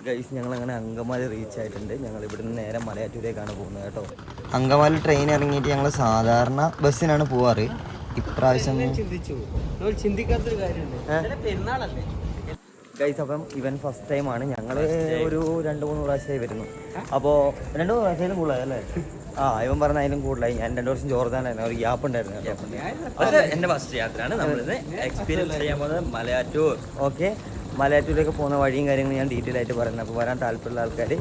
Guys ഞങ്ങളങ്ങനെ Angamaly reach ആയിട്ടുണ്ട്. ഞങ്ങൾ ഇവിടുന്ന് നേരെ മലയാറ്റൂരേക്കാണ് പോകുന്നത് കേട്ടോ. അങ്കമാലി ട്രെയിൻ ഇറങ്ങിയിട്ട് ഞങ്ങൾ സാധാരണ ബസ്സിനാണ് പോവാറ്. ഇപ്രാവശ്യം ചിന്തിക്കാത്തൊരു കാര്യമുണ്ട്, പെരുന്നാളല്ലേ ഗൈസ്. അപ്പം ഇവൻ ഫസ്റ്റ് ടൈമാണ്. ഞങ്ങൾ ഒരു 2-3 പ്രാവശ്യമായി വരുന്നു. അപ്പോൾ 2-3 പ്രാവശ്യം കൂടുതലായി അല്ലേ? ഇവൻ പറഞ്ഞ അതിലും കൂടുതലായി. ഞാൻ 2 വർഷം ജോർദാനായിരുന്നു, ഒരു ഗ്യാപ്പ് ഉണ്ടായിരുന്നു. എൻ്റെ ഫസ്റ്റ് യാത്രയാണ്. നമ്മളിത് എക്സ്പീരിയൻസ് ചെയ്യാൻ പോകുന്നത് മലയാറ്റൂർ. ഓക്കെ, മലയാറ്റൂരേക്ക് പോകുന്ന വഴിയും കാര്യങ്ങളും ഞാൻ ഡീറ്റെയിൽ ആയിട്ട് പറയുന്നത്. അപ്പോൾ വരാൻ താല്പര്യമുള്ള ആൾക്കാർ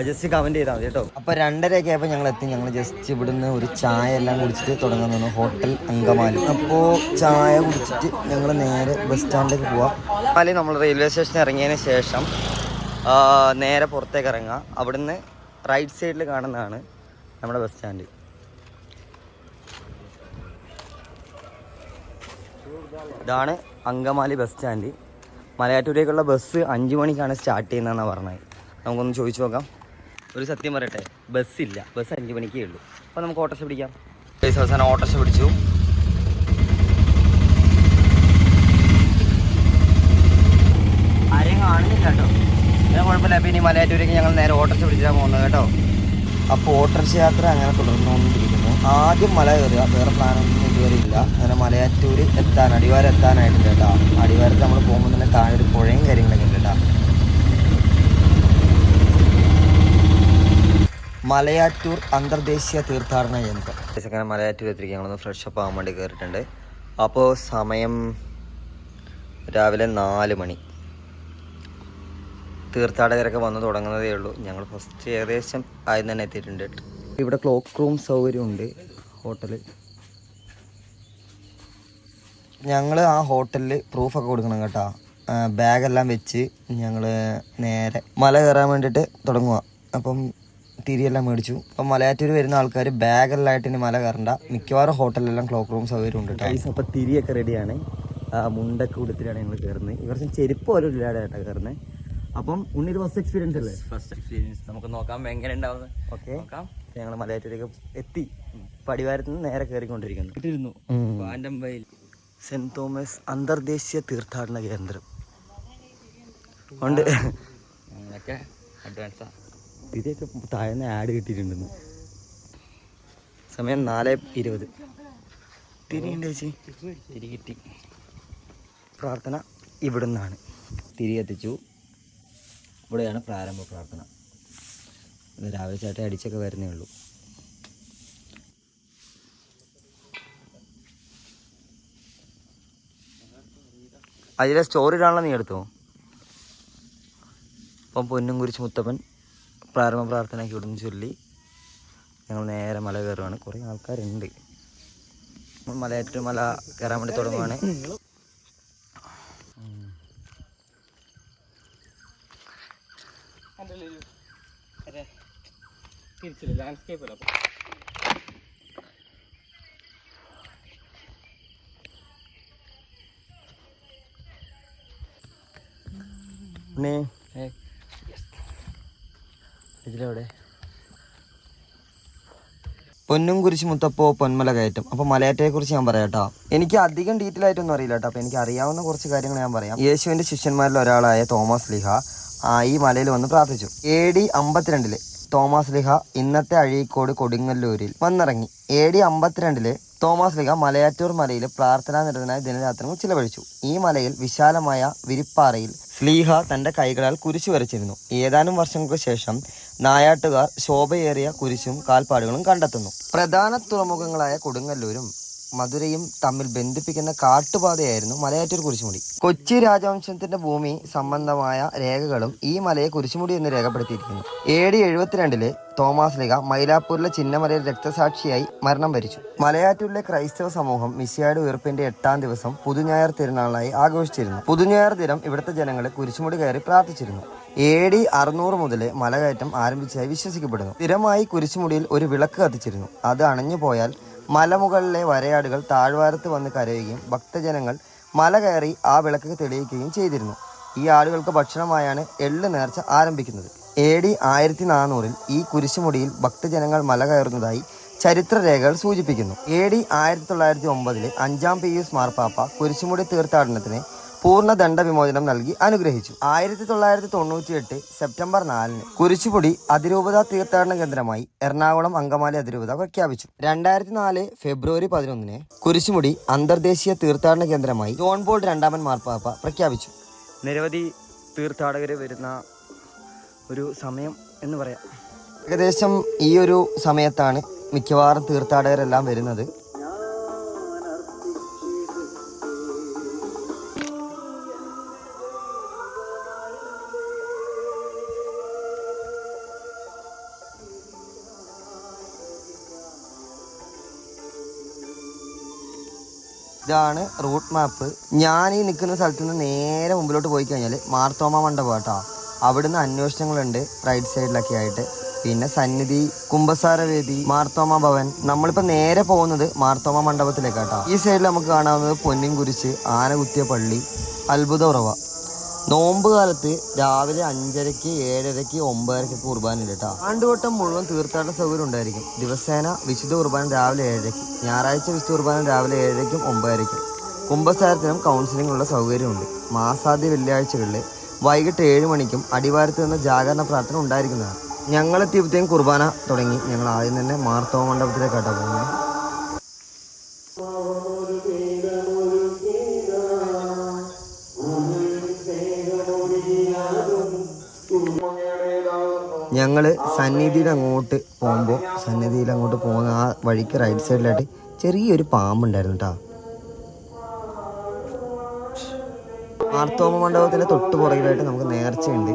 ജസ്റ്റ് കമൻറ്റ് ചെയ്താൽ മതി കേട്ടോ. അപ്പോൾ 2:30 ആയപ്പോൾ ഞങ്ങൾ എത്തി. ഞങ്ങൾ ജസ്റ്റ് ഇവിടുന്ന് ഒരു ചായ എല്ലാം കുടിച്ചിട്ട് തുടങ്ങുന്നു. ഹോട്ടൽ അങ്കമാലി. അപ്പോൾ ചായ കുടിച്ചിട്ട് ഞങ്ങൾ നേരെ ബസ് സ്റ്റാൻഡിലേക്ക് പോവാം. അല്ലെങ്കിൽ നമ്മൾ റെയിൽവേ സ്റ്റേഷനിൽ ഇറങ്ങിയതിന് ശേഷം നേരെ പുറത്തേക്ക് ഇറങ്ങുക. അവിടുന്ന് റൈറ്റ് സൈഡിൽ കാണുന്നതാണ് നമ്മുടെ ബസ് സ്റ്റാൻഡ്. ഇതാണ് അങ്കമാലി ബസ് സ്റ്റാൻഡ്. മലയാറ്റൂരേക്കുള്ള ബസ് 5 മണിക്കാണ് സ്റ്റാർട്ട് ചെയ്യുന്നതെന്നാണ് പറഞ്ഞത്. നമുക്കൊന്ന് ചോദിച്ചു നോക്കാം. ഒരു സത്യം പറയട്ടെ, ബസ്സില്ല. ബസ് 5 മണിക്കേ ഉള്ളൂ. അപ്പോൾ നമുക്ക് ഓട്ടോറിക്ഷ പിടിക്കാം. അവസാനം ഓട്ടോറിക്ഷ പിടിച്ചു. ആരെയും കാണുന്നില്ല കേട്ടോ. ഞാൻ കുഴപ്പമില്ല. അപ്പോൾ ഇനി മലയാറ്റൂരേക്ക് ഞങ്ങൾ നേരെ ഓട്ടോറിക്ഷ പിടിച്ചാൽ പോകുന്നത് കേട്ടോ. അപ്പോൾ ഓട്ടോറിക്ഷ യാത്ര അങ്ങനെ തുടർന്നുകൊണ്ടിരിക്കുന്നു. ആദ്യം മല കയറുക, വേറെ പ്ലാനൊന്നും ഇതുവരെ ഇല്ല. അങ്ങനെ മലയാറ്റൂർ അടിവാരം എത്താനായിട്ടുണ്ട് കേട്ടോ. അടിവാരത്ത് നമ്മൾ പോകുമ്പോൾ തന്നെ താഴെ ഒരു പുഴയും കാര്യങ്ങളൊക്കെ ഉണ്ട് കേട്ടോ. മലയാറ്റൂർ അന്തർദേശീയ തീർത്ഥാടന കേന്ദ്രം. അങ്ങനെ മലയാറ്റൂർ എത്തിരിക്കുക. ഞങ്ങളൊന്ന് ഫ്രഷ് അപ്പ് ആകാൻ വേണ്ടി കയറിയിട്ടുണ്ട്. അപ്പോൾ സമയം രാവിലെ 4 മണി. തീർത്ഥാടകരൊക്കെ വന്ന് തുടങ്ങുന്നതേ ഉള്ളൂ. ഞങ്ങൾ ഫസ്റ്റ് ഏകദേശം ആദ്യം തന്നെ എത്തിയിട്ടുണ്ട്. ഇവിടെ ക്ലോക്ക് റൂം സൗകര്യമുണ്ട് ഹോട്ടലിൽ. ഞങ്ങൾ ആ ഹോട്ടലിൽ പ്രൂഫൊക്കെ കൊടുക്കണം കേട്ടോ. ബാഗെല്ലാം വെച്ച് ഞങ്ങൾ നേരെ മല കയറാൻ വേണ്ടിയിട്ട് തുടങ്ങുക. അപ്പം തിരിയെല്ലാം മേടിച്ചു. അപ്പം മലയാറ്റൂർ വരുന്ന ആൾക്കാർ ബാഗെല്ലാം ആയിട്ട് ഇനി മല കയറണ്ട. മിക്കവാറും ഹോട്ടലിലെല്ലാം ക്ലോക്ക് റൂം സൗകര്യം ഉണ്ട് കേട്ടോ. അപ്പോൾ തിരിയൊക്കെ റെഡിയാണ്. മുണ്ടൊക്കെ കൊടുത്തിട്ടാണ് ഞങ്ങൾ കയറുന്നത്. ഈ വർഷം ചെരുപ്പ് പോലും ഇല്ലാതെ കേട്ടോ കയറുന്നത്. അപ്പം ഉണ്ണിയുടെ ഫസ്റ്റ് എക്സ്പീരിയൻസ് അല്ലേ? First experience. നമുക്ക് നോക്കാം എങ്ങനെ ഉണ്ടാവുന്നത്. ഓക്കെ, ഞങ്ങൾ മലയാറ്റൂരേക്ക് എത്തി. പടിവാരത്ത് നിന്ന് നേരെ കയറിക്കൊണ്ടിരിക്കുന്നു. സെന്റ് തോമസ് അന്തർദേശീയ തീർത്ഥാടന കേന്ദ്രം ഉണ്ട്. ഇതിയൊക്കെ താഴ്ന്ന ആഡ് കിട്ടിയിട്ടുണ്ടെന്ന്. സമയം 4:20. തിരിയുണ്ട് ചേച്ചി. തിരി കിട്ടി. പ്രാർത്ഥന ഇവിടെ നിന്നാണ്. തിരി എത്തിച്ചു. ഇവിടെയാണ് പ്രാരംഭ പ്രാർത്ഥന. രാവിലെ ചേട്ടൻ അടിച്ചൊക്കെ വരുന്നേ ഉള്ളൂ. അതിലെ സ്റ്റോറി ഇടാനുള്ള നീ എടുത്തോ. അപ്പം പൊന്നും കുരിശ് മുത്തപ്പൻ പ്രാരംഭ പ്രാർത്ഥനയ്ക്ക് ഇവിടുന്ന് ചൊല്ലി ഞങ്ങൾ നേരെ മല കയറുകയാണ്. കുറേ ആൾക്കാരുണ്ട്. മലയാറ്റൂർ മല കയറാൻ വേണ്ടി തുടങ്ങുകയാണ്. ഇതിലെവിടെ പൊന്നും കുരിശ് മുത്തപ്പോ പൊന്മല കയറ്റം. അപ്പോൾ മലയാറ്റയെക്കുറിച്ച് ഞാൻ പറയാം കേട്ടോ. എനിക്ക് അധികം ഡീറ്റെയിൽ ആയിട്ടൊന്നും അറിയില്ല കേട്ടോ. അപ്പോൾ എനിക്ക് അറിയാവുന്ന കുറച്ച് കാര്യങ്ങൾ ഞാൻ പറയാം. യേശുവിൻ്റെ ശിഷ്യന്മാരിൽ ഒരാളായ തോമസ് ലീഹ ഈ മലയിൽ വന്ന് പ്രാർത്ഥിച്ചു. AD 52 തോമസ് ലീഹ ഇന്നത്തെ അഴീക്കോട് കൊടുങ്ങല്ലൂരിൽ വന്നിറങ്ങി. AD 52 തോമസ് ലീഹ മലയാറ്റൂർ മലയിൽ പ്രാർത്ഥനാ നിരതനായ ദിനരാത്രങ്ങൾ ചിലവഴിച്ചു. ഈ മലയിൽ വിശാലമായ വിരിപ്പാറയിൽ സ്ലീഹ തന്റെ കൈകളാൽ കുരിശു വരച്ചിരുന്നു. ഏതാനും വർഷങ്ങൾക്ക് ശേഷം നായാട്ടുകാർ ശോഭയേറിയ കുരിശും കാൽപ്പാടുകളും കണ്ടെത്തുന്നു. പ്രധാന തുറമുഖങ്ങളായ കൊടുങ്ങല്ലൂരും മധുരയും തമ്മിൽ ബന്ധിപ്പിക്കുന്ന കാട്ടുപാതയായിരുന്നു മലയാറ്റൂർ കുരിശുമുടി. കൊച്ചി രാജവംശത്തിന്റെ ഭൂമി സംബന്ധമായ രേഖകളും ഈ മലയെ കുരിശുമുടി എന്ന് രേഖപ്പെടുത്തിയിരിക്കുന്നു. AD 72 തോമസ് ലീഹ മൈലാപ്പൂരിലെ ചിന്നമലയിൽ രക്തസാക്ഷിയായി മരണം വരിച്ചു. മലയാറ്റൂരിലെ ക്രൈസ്തവ സമൂഹം മിശിഹായുടെ ഉയർപ്പിന്റെ 8-ാം ദിവസം പുതുഞായർ തിരുനാളായി ആഘോഷിച്ചിരുന്നു. പുതുഞായർ ദിനം ഇവിടുത്തെ ജനങ്ങളെ കുരിശുമുടി കയറി പ്രാർത്ഥിച്ചിരുന്നു. AD 600 മുതൽ മലകയറ്റം ആരംഭിച്ചതായി വിശ്വസിക്കപ്പെടുന്നു. സ്ഥിരമായി കുരിശുമുടിയിൽ ഒരു വിളക്ക് കത്തിച്ചിരുന്നു. അത് അണഞ്ഞു പോയാൽ മലമുകളിലെ വരയാടുകൾ താഴ്വാരത്ത് വന്ന് കരയുകയും ഭക്തജനങ്ങൾ മല കയറി ആ വിളക്ക് തെളിയിക്കുകയും ചെയ്തിരുന്നു. ഈ ആളുകൾക്ക് ഭക്ഷണമായാണ് എള്ള് നേർച്ച ആരംഭിക്കുന്നത്. AD 1400 ഈ കുരിശുമുടിയിൽ ഭക്തജനങ്ങൾ മല കയറുന്നതായി ചരിത്രരേഖകൾ സൂചിപ്പിക്കുന്നു. AD 1909 5-ാം പിയൂസ് മാർപ്പാപ്പ കുരിശുമുടി തീർത്ഥാടനത്തിന് പൂർണ്ണ ദണ്ഡവിമോചനം നൽകി അനുഗ്രഹിച്ചു. 1998 സെപ്റ്റംബർ 4 കുരിശുപൊടി അതിരൂപത തീർത്ഥാടന കേന്ദ്രമായി എറണാകുളം അങ്കമാലി അതിരൂപത പ്രഖ്യാപിച്ചു. 2004 ഫെബ്രുവരി 11 കുരിശുമുടി അന്തർദേശീയ തീർത്ഥാടന കേന്ദ്രമായി ജോൺ പോൾ രണ്ടാമൻ മാർപ്പാപ്പ പ്രഖ്യാപിച്ചു. നിരവധി തീർത്ഥാടകർ വരുന്ന ഒരു സമയം എന്ന് പറയാം. ഏകദേശം ഈ ഒരു സമയത്താണ് മിക്കവാറും തീർത്ഥാടകരെല്ലാം വരുന്നത്. ഇതാണ് റൂട്ട് മാപ്പ്. ഞാൻ ഈ നിൽക്കുന്ന സ്ഥലത്ത് നിന്ന് നേരെ മുമ്പിലോട്ട് പോയി കഴിഞ്ഞാൽ മാർത്തോമ മണ്ഡപം കേട്ടോ. അവിടുന്ന് അന്വേഷണങ്ങളുണ്ട് റൈറ്റ് സൈഡിലൊക്കെ ആയിട്ട്. പിന്നെ സന്നിധി, കുംഭസാരവേദി, മാർത്തോമ ഭവൻ. നമ്മളിപ്പോൾ നേരെ പോകുന്നത് മാർത്തോമ മണ്ഡപത്തിലേക്കാട്ടോ. ഈ സൈഡിൽ നമുക്ക് കാണാവുന്നത് പൊന്നിൻ കുരിശ്, ആനകുത്തിയ പള്ളി, അത്ഭുത ഉറവ. നോമ്പ് കാലത്ത് രാവിലെ 5:30, 7:30, 9:00 കുർബാനയുണ്ട് കേട്ടോ. ആണ്ടുവട്ടം മുഴുവൻ തീർത്ഥാടന സൗകര്യം ഉണ്ടായിരിക്കും. ദിവസേന വിശുദ്ധ കുർബാന രാവിലെ 7:00, ഞായറാഴ്ച വിശുദ്ധ കുർബാന രാവിലെ 7:00, 9:00. കുംഭസാരത്തിനും കൗൺസിലിങ്ങിനുള്ള സൗകര്യമുണ്ട്. മാസാദ്യ വെള്ളിയാഴ്ചകളിൽ വൈകിട്ട് 7 മണിക്കും അടിവാരത്ത് നിന്ന് ജാഗരണ പ്രാർത്ഥന ഉണ്ടായിരിക്കുന്നതാണ്. ഞങ്ങളെത്തിയപ്പോഴത്തേക്കും കുർബാന തുടങ്ങി. ഞങ്ങൾ ആദ്യം തന്നെ മാർത്തോമ മണ്ഡപത്തിലേക്കാട്ടോ പോകുന്നത്. ഞങ്ങൾ സന്നിധിയിൽ അങ്ങോട്ട് പോകുന്ന ആ വഴിക്ക് റൈറ്റ് സൈഡിലായിട്ട് ചെറിയൊരു പാമ്പുണ്ടായിരുന്നു കേട്ടോ. മാർത്തോമ മണ്ഡപത്തിൻ്റെ തൊട്ട് പുറകിലായിട്ട് നമുക്ക് നേർച്ചയുണ്ട്.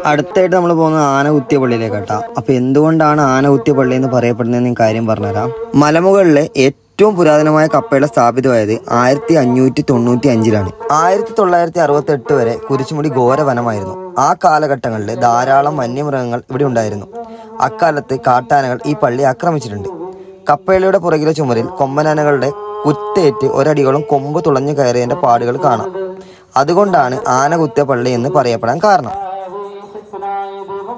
അടുത്തായിട്ട് നമ്മൾ പോകുന്നത് ആനകുത്തിയ പള്ളിയിലേക്കാട്ടോ. അപ്പോൾ എന്തുകൊണ്ടാണ് ആനകുത്തിയ പള്ളി എന്ന് പറയപ്പെടുന്നതെന്ന് കാര്യം പറഞ്ഞുതരാം. മലമുകളിലെ ഏറ്റവും പുരാതനമായ കപ്പേള സ്ഥാപിതമായത് 1595-ലാണ്. 1968 വരെ കുരിശുമുടി ഘോരവനമായിരുന്നു. ആ കാലഘട്ടങ്ങളിൽ ധാരാളം വന്യമൃഗങ്ങൾ ഇവിടെ ഉണ്ടായിരുന്നു. അക്കാലത്ത് കാട്ടാനകൾ ഈ പള്ളി ആക്രമിച്ചിട്ടുണ്ട്. കപ്പേളയുടെ പുറകിലെ ചുമരിൽ കൊമ്പനാനകളുടെ കുത്തേറ്റ് ഒരടികളും കൊമ്പ് തുളഞ്ഞു കയറിയതിന്റെ പാടുകൾ കാണാം. അതുകൊണ്ടാണ് ആനകുത്തിയ പള്ളി എന്ന് പറയപ്പെടാൻ കാരണം.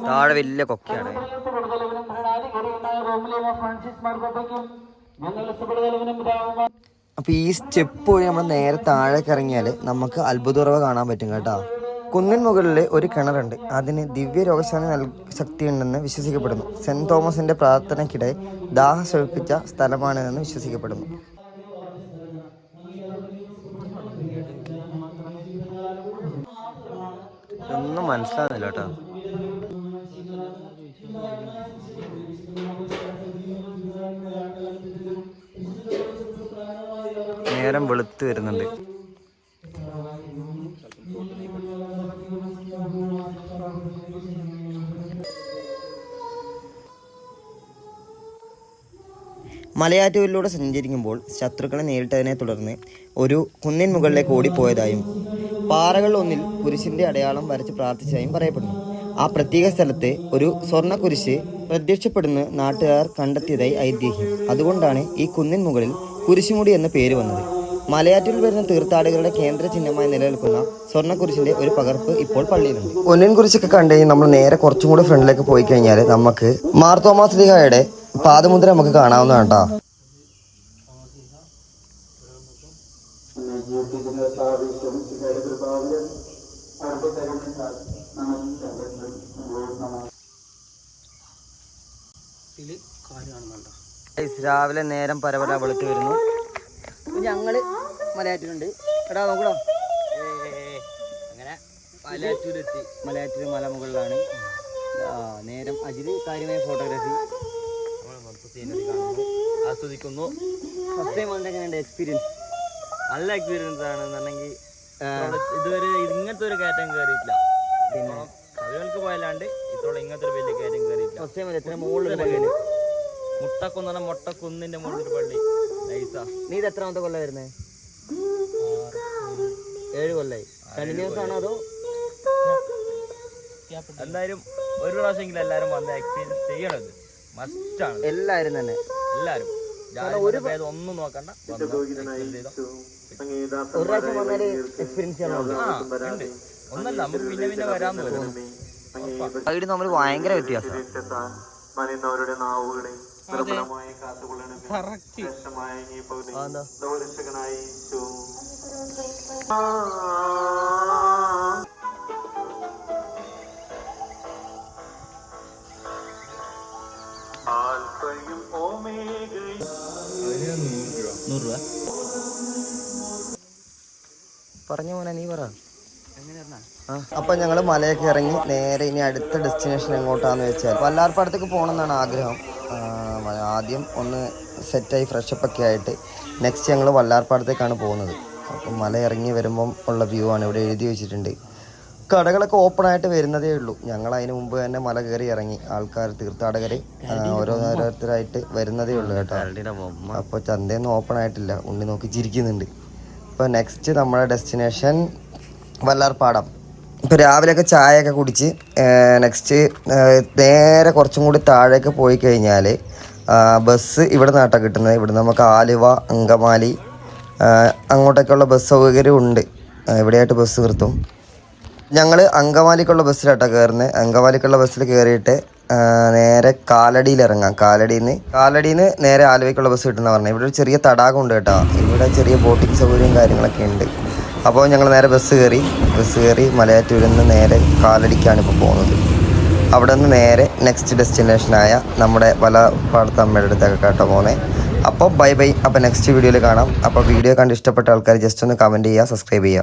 താഴെ വലിയ കൊക്കയാണ്. അപ്പൊ ഈ സ്റ്റെപ്പ് വഴി നമ്മൾ നേരെ താഴേക്ക് ഇറങ്ങിയാൽ നമുക്ക് അത്ഭുതറവ കാണാൻ പറ്റും കേട്ടോ. കുന്നിൻ മുകളിൽ ഒരു കിണറുണ്ട്. അതിന് ദിവ്യ രോഗശാന്തി ശക്തിയുണ്ടെന്ന് വിശ്വസിക്കപ്പെടുന്നു. സെന്റ് തോമസിന്റെ പ്രാർത്ഥനയ്ക്കിടെ ദാഹം ശമിപ്പിച്ച സ്ഥലമാണിതെന്ന് വിശ്വസിക്കപ്പെടുന്നു. ഒന്നും മനസ്സിലാകുന്നില്ല കേട്ടോ. നേരം വെളുത്ത് വരുന്നുണ്ട്. മലയാറ്റൂരിലൂടെ സഞ്ചരിക്കുമ്പോൾ ശത്രുക്കളെ നേരിട്ടതിനെ തുടർന്ന് ഒരു കുന്നിൻ മുകളിലേക്ക് ഓടിപ്പോയതായും പാറകൾ ഒന്നിൽ കുരിശിന്റെ അടയാളം വരച്ച് പ്രാർത്ഥിച്ചതായും പറയപ്പെടുന്നു. ആ പ്രത്യേക സ്ഥലത്ത് ഒരു സ്വർണ്ണ കുരിശ് പ്രത്യക്ഷപ്പെടുന്ന നാട്ടുകാർ കണ്ടെത്തിയതായി ഐതിഹ്യം. അതുകൊണ്ടാണ് ഈ കുന്നിൻ മുകളിൽ കുരിശുമുടി എന്ന പേര് വന്നത്. മലയാറ്റൂരിൽ വരുന്ന തീർത്ഥാടകരുടെ കേന്ദ്ര ചിഹ്നമായി നിലനിൽക്കുന്ന സ്വർണ്ണക്കുരിശിന്റെ ഒരു പകർപ്പ് ഇപ്പോൾ പള്ളിയിലുണ്ട്. പൊന്നിൻ കുരിശൊക്കെ കണ്ടു കഴിഞ്ഞാൽ നമ്മൾ നേരെ കുറച്ചും കൂടി ഫ്രണ്ടിലേക്ക് പോയി കഴിഞ്ഞാൽ നമുക്ക് മാർത്തോമാ ശ്ലീഹായുടെ പാദമുദ്ര നമുക്ക് കാണാവുന്നതാണ് കേട്ടോ. രാവിലെ നേരം പരപര വെളുത്ത് വരുന്നു. ഞങ്ങള് മലയാറ്റൂരുണ്ട്. എടാ നോക്കണോ, അങ്ങനെ മലയാറ്റൂർ മലമുകളിലാണ്. നേരം അജിത് കാര്യമായ ഫോട്ടോഗ്രാഫി ആസ്വദിക്കുന്നു. ഫസ്റ്റ് ടൈം വന്നിട്ട് എങ്ങനെയുണ്ട് എക്സ്പീരിയൻസ്? നല്ല എക്സ്പീരിയൻസ് ആണെന്നുണ്ടെങ്കിൽ ഇതുവരെ ഇങ്ങനത്തെ ഒരു കയറ്റം കയറിയിട്ടില്ല. പിന്നെ കവികൾക്ക് പോയല്ലാണ്ട് ഇത്തോളം ഇങ്ങനത്തെ ഒരു വലിയ കയറ്റം കയറിയിട്ടില്ല. ഫസ്റ്റ് ടൈം എത്ര മുകളിൽ മുട്ടക്കുന്ന് മൊട്ടക്കുന്നിന്റെ മുകളിലൊരു പള്ളി നൈസാ. നീ ഇത് എത്രാമത്തെ കൊല്ലം വരുന്നത്? 7 കൊല്ലായി. കണ്ടിന്യൂസ് ആണോ അതോ എന്തായാലും ഒരു പ്രാവശ്യമെങ്കിലും എല്ലാവരും വന്ന് എക്സ്പീരിയൻസ് ചെയ്യണത് മസ്റ്റാണ്. എല്ലാവരും തന്നെ എല്ലാവരും ഒരു ഭേദം ഒന്നും നോക്കണ്ട, ഒരു പ്രാവശ്യം വന്നാൽ എക്സ്പീരിയൻസ് ചെയ്യാനുള്ളൂ. ഉണ്ട് ഒന്നല്ല, നമുക്ക് പിന്നെ പിന്നെ വരാമെന്ന് തോന്നുന്നു. അതിൽ നമ്മൾ ഭയങ്കര വ്യത്യാസം. പറഞ്ഞ പോലെ നീ പറ. അപ്പൊ ഞങ്ങള് മലയൊക്കെ ഇറങ്ങി നേരെ ഇനി അടുത്ത ഡെസ്റ്റിനേഷൻ എങ്ങോട്ടാന്ന് വെച്ചാൽ വല്ലാർപാടത്തേക്ക് പോകണം എന്നാണ് ആഗ്രഹം. ആദ്യം ഒന്ന് സെറ്റായി ഫ്രഷപ്പ് ഒക്കെ ആയിട്ട് നെക്സ്റ്റ് ഞങ്ങൾ വല്ലാർപാടത്തേക്കാണ് പോകുന്നത്. അപ്പം മല ഇറങ്ങി വരുമ്പം ഉള്ള വ്യൂ ആണ് ഇവിടെ എഴുതി വെച്ചിട്ടുണ്ട്. കടകളൊക്കെ ഓപ്പൺ ആയിട്ട് വരുന്നതേ ഉള്ളൂ. ഞങ്ങൾ അതിന് മുമ്പ് തന്നെ മല കയറി ഇറങ്ങി. ആൾക്കാർ തീർത്ഥാടകർ ഓരോരുത്തരായിട്ട് വരുന്നതേ ഉള്ളൂ കേട്ടോ. അപ്പോൾ ചന്തയൊന്നും ഓപ്പൺ ആയിട്ടില്ല, ഉണ്ണി നോക്കി ചിരിക്കുന്നുണ്ട്. ഇപ്പോൾ നെക്സ്റ്റ് നമ്മുടെ ഡെസ്റ്റിനേഷൻ വല്ലാർപാടം. ഇപ്പോൾ രാവിലെയൊക്കെ ചായയൊക്കെ കുടിച്ച് നെക്സ്റ്റ് നേരെ കുറച്ചും കൂടി താഴേക്ക് പോയി കഴിഞ്ഞാൽ ബസ് ഇവിടെ നിന്നാട്ടാണ് കിട്ടുന്നത്. ഇവിടെ നമുക്ക് ആലുവ, അങ്കമാലി അങ്ങോട്ടൊക്കെയുള്ള ബസ് സൗകര്യം ഉണ്ട്. ഇവിടെയായിട്ട് ബസ് നിർത്തും. ഞങ്ങൾ അങ്കമാലിക്കുള്ള ബസ്സിലാട്ടാണ് കയറുന്നത്. അങ്കമാലിക്കുള്ള ബസ്സിൽ കയറിയിട്ട് നേരെ കാലടിയിൽ ഇറങ്ങാം. കാലടിയിൽ നിന്ന് നേരെ ആലുവയ്ക്കുള്ള ബസ് കിട്ടുന്ന പറഞ്ഞത്. ഇവിടെ ഒരു ചെറിയ തടാകം ഉണ്ട് കേട്ടോ. ഇവിടെ ചെറിയ ബോട്ടിംഗ് സൗകര്യവും കാര്യങ്ങളൊക്കെ ഉണ്ട്. അപ്പോൾ ഞങ്ങൾ നേരെ ബസ് കയറി മലയാറ്റൂരിൽ നിന്ന് നേരെ കാലടിക്കാണ് ഇപ്പോൾ പോകുന്നത്. അവിടെ നിന്ന് നേരെ നെക്സ്റ്റ് ഡെസ്റ്റിനേഷനായ നമ്മുടെ വല്ലാർപാടത്ത് അമ്മയുടെ അടുത്തൊക്കെ കേട്ടോ പോകുന്നത്. അപ്പോൾ ബൈ. അപ്പോൾ നെക്സ്റ്റ് വീഡിയോയിൽ കാണാം. അപ്പോൾ വീഡിയോ കണ്ട് ഇഷ്ടപ്പെട്ട ആൾക്കാർ ജസ്റ്റ് ഒന്ന് കമൻറ്റ് ചെയ്യുക, സബ്സ്ക്രൈബ് ചെയ്യുക.